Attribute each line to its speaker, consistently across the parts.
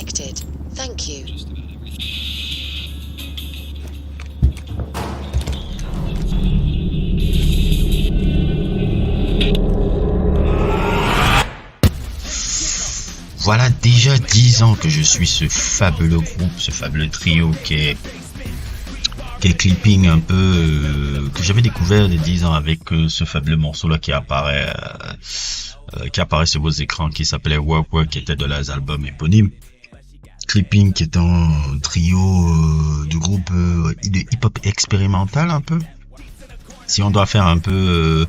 Speaker 1: connected. Thank you.
Speaker 2: Voilà déjà 10 ans que je suis ce fabuleux groupe, ce fabuleux trio qui est Clipping un peu, que j'avais découvert il y a 10 ans avec ce fabuleux morceau là qui apparaît sur vos écrans, qui s'appelait Work Work, qui était de leurs albums éponymes. Clipping qui est un trio de groupe de hip-hop expérimental un peu. Si on doit faire un peu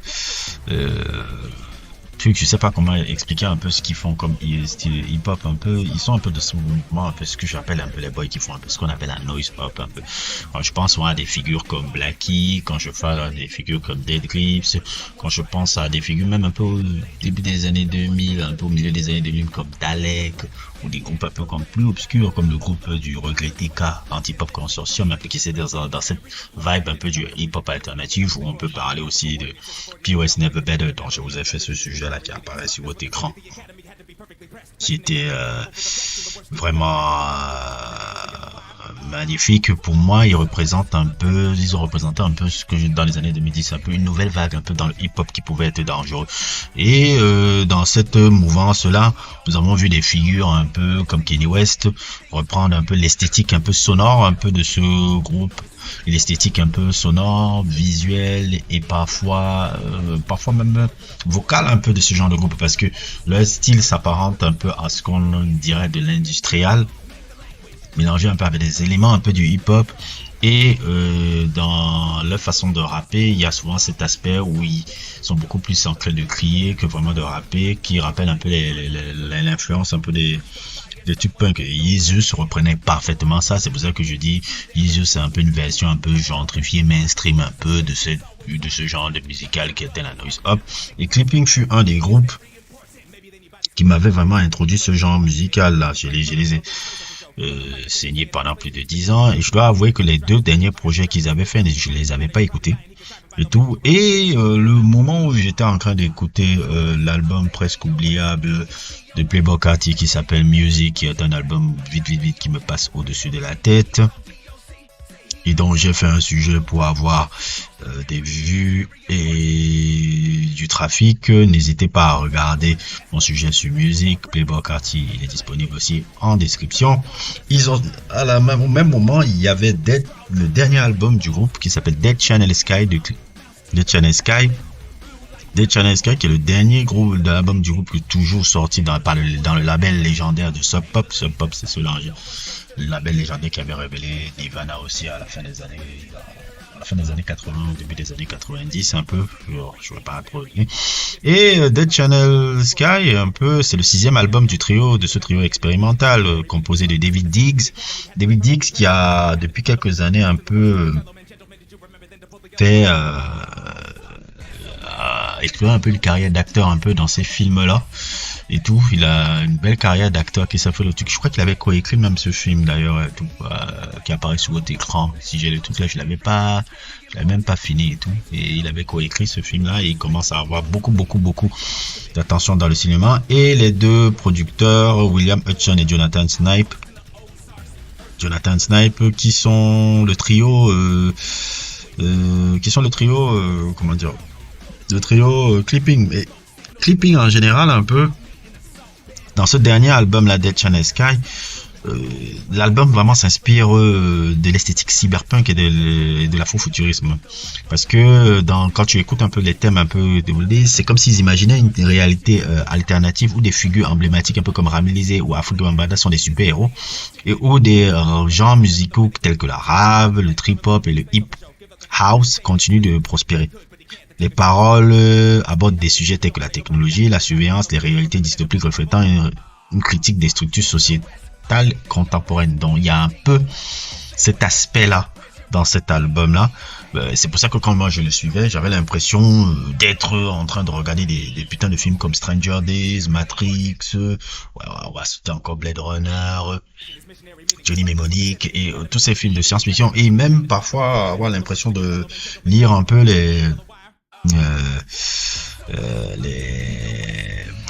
Speaker 2: je sais pas comment expliquer un peu ce qu'ils font comme style hip-hop un peu. Ils sont un peu de ce mouvement, un peu ce que j'appelle un peu les boys qui font un peu ce qu'on appelle un noise pop un peu. Quand je pense à des figures comme Blackie, quand je fais à des figures comme Dead Grips, quand je pense à des figures même un peu au début des années 2000, un peu au milieu des années 2000 comme Dalek, ou des groupes un peu comme plus obscurs comme le groupe du regretté K, Anti-Pop Consortium, un peu qui c'est dans cette vibe un peu du hip-hop alternatif, où on peut parler aussi de POS Never Better, dont je vous ai fait ce sujet là qui apparaît sur votre écran, qui était vraiment magnifique. Pour moi, ils ont représenté un peu ce que dans les années 2010, un peu une nouvelle vague un peu dans le hip-hop qui pouvait être dangereux. Et dans cette mouvance là, nous avons vu des figures un peu comme Kanye West reprendre un peu l'esthétique un peu sonore un peu de ce groupe, l'esthétique un peu sonore, visuelle et parfois même vocale un peu de ce genre de groupe, parce que leur style s'apparente un peu à ce qu'on dirait de l'industrial, mélangé un peu avec des éléments un peu du hip-hop. Et dans leur façon de rapper, il y a souvent cet aspect où ils sont beaucoup plus en train de crier que vraiment de rapper, qui rappelle un peu l'influence un peu des trucs punk. Jesus reprenait parfaitement ça. C'est pour ça que je dis Jesus, c'est un peu une version un peu gentrifiée, mainstream un peu de ce genre de musical qui était la noise hop. Et Clipping fut un des groupes qui m'avait vraiment introduit ce genre musical là. Je les ai saigné pendant plus de 10 ans, et je dois avouer que les 2 derniers projets qu'ils avaient fait, je les avais pas écoutés et tout. Et le moment où j'étais en train d'écouter l'album presque oubliable de Playboi Carti qui s'appelle Music, qui est un album vite qui me passe au-dessus de la tête, et donc j'ai fait un sujet pour avoir des vues et du trafic. N'hésitez pas à regarder mon sujet sur Music, Playboi Carti, il est disponible aussi en description. Ils ont au même moment, il y avait le dernier album du groupe qui s'appelle Dead Channel Sky Dead Channel Sky qui est le dernier groupe de l'album du groupe, qui est toujours sorti dans le label légendaire de Sub Pop. Sub Pop, c'est le label légendaire qui avait révélé Nirvana aussi à la fin des années 80, au début des années 90 un peu, je ne vais pas trop revenir. Et Dead Channel Sky, un peu, c'est le 6e album de ce trio expérimental composé de David Diggs qui a depuis quelques années un peu fait explorer un peu une carrière d'acteur un peu dans ces films là et tout. Il a une belle carrière d'acteur qui s'appelle le truc. Je crois qu'il avait coécrit même ce film d'ailleurs et tout, qui apparaît sur votre écran. Si j'ai le truc là, je l'avais même pas fini et tout. Et il avait coécrit ce film là, et il commence à avoir beaucoup d'attention dans le cinéma. Et les 2 producteurs, William Hutchison et Jonathan Snipe, qui sont le trio Clipping. Et Clipping en général un peu, dans ce dernier album, la Dead Channel Sky, l'album vraiment s'inspire de l'esthétique cyberpunk et de l'afrofuturisme, parce que quand tu écoutes un peu les thèmes un peu développés, c'est comme s'ils imaginaient une réalité alternative où des figures emblématiques un peu comme Ramilizé ou Afrika Bambaataa sont des super-héros, et où des genres musicaux tels que la rave, le trip-hop et le hip house continuent de prospérer. Les paroles abordent des sujets tels que la technologie, la surveillance, les réalités dystopiques reflétant une critique des structures sociétales contemporaines. Donc il y a un peu cet aspect-là dans cet album-là. C'est pour ça que quand moi je le suivais, j'avais l'impression d'être en train de regarder des putains de films comme Stranger Days, Matrix, on va sauter encore Blade Runner, Johnny Mnemonic et tous ces films de science-fiction, et même parfois avoir l'impression de lire un peu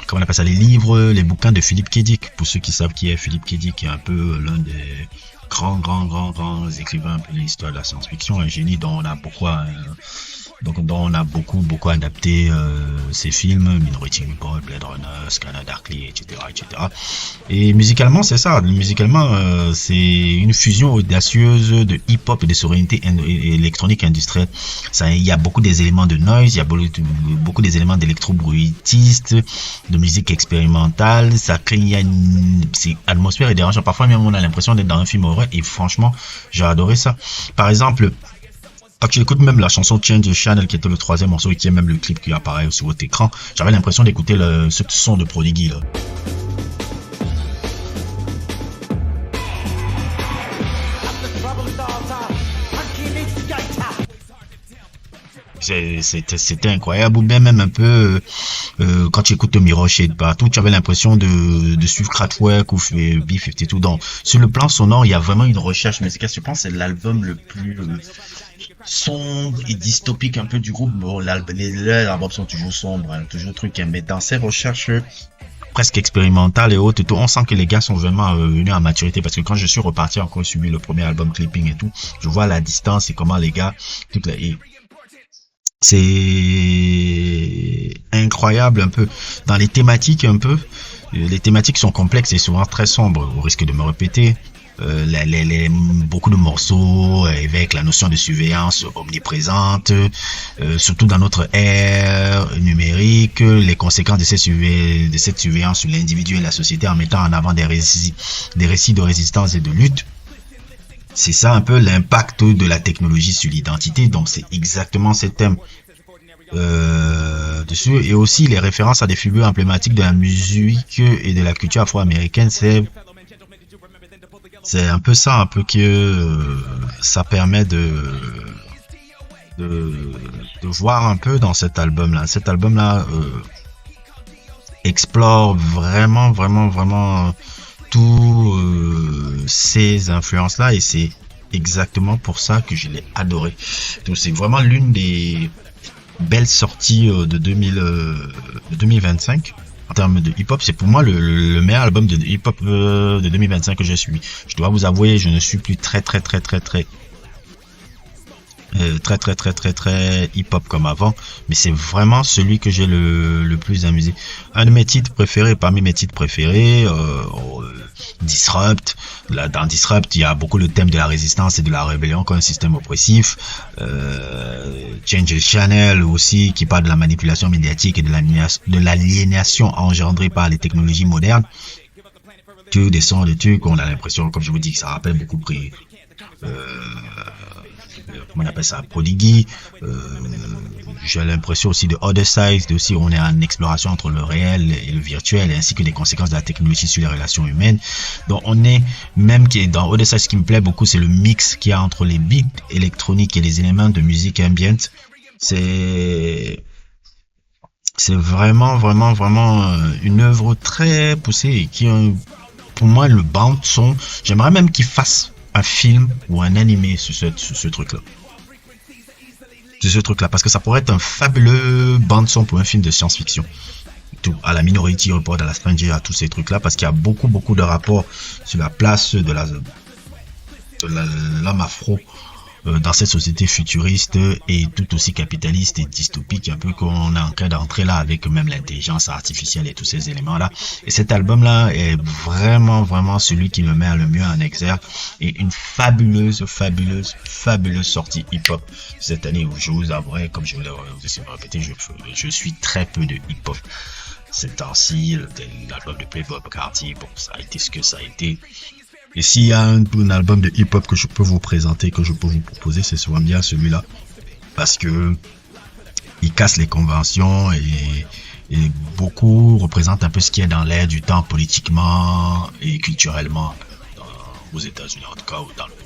Speaker 2: comment on appelle ça, les livres, les bouquins de Philip K. Dick. Pour ceux qui savent qui est Philip K. Dick, qui est un peu l'un des grands écrivains un peu de l'histoire de la science-fiction, un génie dont on a beaucoup adapté ces films, Minority Report, Blade Runner, Scanner Darkly, etc. Et musicalement, c'est ça. Musicalement, c'est une fusion audacieuse de hip-hop et de sonorité électronique industrielle. Ça, il y a beaucoup des éléments de noise, il y a beaucoup des éléments d'électro-bruitiste, de musique expérimentale. Ça crée une atmosphère et dérangeant. Parfois même, on a l'impression d'être dans un film horreur. Et franchement, j'ai adoré ça. Par exemple, quand tu écoutes même la chanson Change Channel, qui était le troisième morceau et qui est même le clip qui apparaît sur votre écran, j'avais l'impression d'écouter ce son de Prodigy là. C'était incroyable. Ou bien même un peu quand tu écoutes Mirror Shade partout, tu avais l'impression de suivre Kraftwerk ou B-52. Donc sur le plan sonore, il y a vraiment une recherche musicale. Je pense que c'est l'album le plus sombre et dystopique un peu du groupe. Bon, les albums sont toujours sombres, hein, toujours trucs, hein, mais dans ces recherches presque expérimentales et autres, et tout, on sent que les gars sont vraiment venus à maturité, parce que quand je suis reparti encore suivi le premier album Clipping et tout, je vois la distance et comment les gars, c'est incroyable un peu dans les thématiques un peu. Les thématiques sont complexes et souvent très sombres, au risque de me répéter. Beaucoup de morceaux avec la notion de surveillance omniprésente, surtout dans notre ère numérique, les conséquences de cette surveillance sur l'individu et la société en mettant en avant des récits de résistance et de lutte. C'est ça un peu l'impact de la technologie sur l'identité. Donc c'est exactement ce thème dessus, et aussi les références à des figures emblématiques de la musique et de la culture afro-américaine. C'est un peu ça, un peu que ça permet de voir un peu dans cet album-là. Cet album-là explore vraiment tous ces influences-là, et c'est exactement pour ça que je l'ai adoré. Donc c'est vraiment l'une des belles sorties de 2025. En termes de hip-hop, c'est pour moi le meilleur album de hip-hop de 2025 que j'ai suivi. Je dois vous avouer, je ne suis plus très hip-hop comme avant, mais c'est vraiment celui que j'ai le plus amusé. Un de mes titres préférés, parmi mes titres préférés, Disrupt. Là, dans Disrupt, il y a beaucoup le thème de la résistance et de la rébellion contre un système oppressif. Change Channel aussi, qui parle de la manipulation médiatique et de l'aliénation engendrée par les technologies modernes. Tous des sons de trucs, on a l'impression, comme je vous dis, que ça rappelle beaucoup comment on appelle ça, Prodigy. J'ai l'impression aussi de Other Sides, aussi on est en exploration entre le réel et le virtuel, ainsi que les conséquences de la technologie sur les relations humaines. Donc on est même qui est dans Other Sides, ce qui me plaît beaucoup, c'est le mix qu'il y a entre les beats électroniques et les éléments de musique ambiante. C'est vraiment une œuvre très poussée et qui, pour moi, le band son, j'aimerais même qu'il fasse un film ou un animé sur ce truc-là. Parce que ça pourrait être un fabuleux bande-son pour un film de science-fiction. Tout, à la Minority Report, à la Stranger, à tous ces trucs-là, parce qu'il y a beaucoup de rapports sur la place de l'homme afro dans cette société futuriste et tout aussi capitaliste et dystopique, un peu qu'on est en train d'entrer là avec même l'intelligence artificielle et tous ces éléments-là. Et cet album-là est vraiment celui qui me met le mieux en exergue, et une fabuleuse sortie hip-hop cette année, où je vous avouerai, comme je vous l'ai répété, je suis très peu de hip-hop. Ces temps-ci, l'album de Playboi Carti, bon, ça a été ce que ça a été. Et s'il y a un album de hip-hop que je peux vous présenter, que je peux vous proposer, c'est souvent bien celui-là. Parce que il casse les conventions et beaucoup représente un peu ce qui est dans l'air du temps politiquement et culturellement aux États-Unis, en tout cas, ou dans le monde.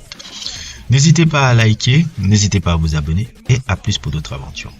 Speaker 2: N'hésitez pas à liker, n'hésitez pas à vous abonner, et à plus pour d'autres aventures.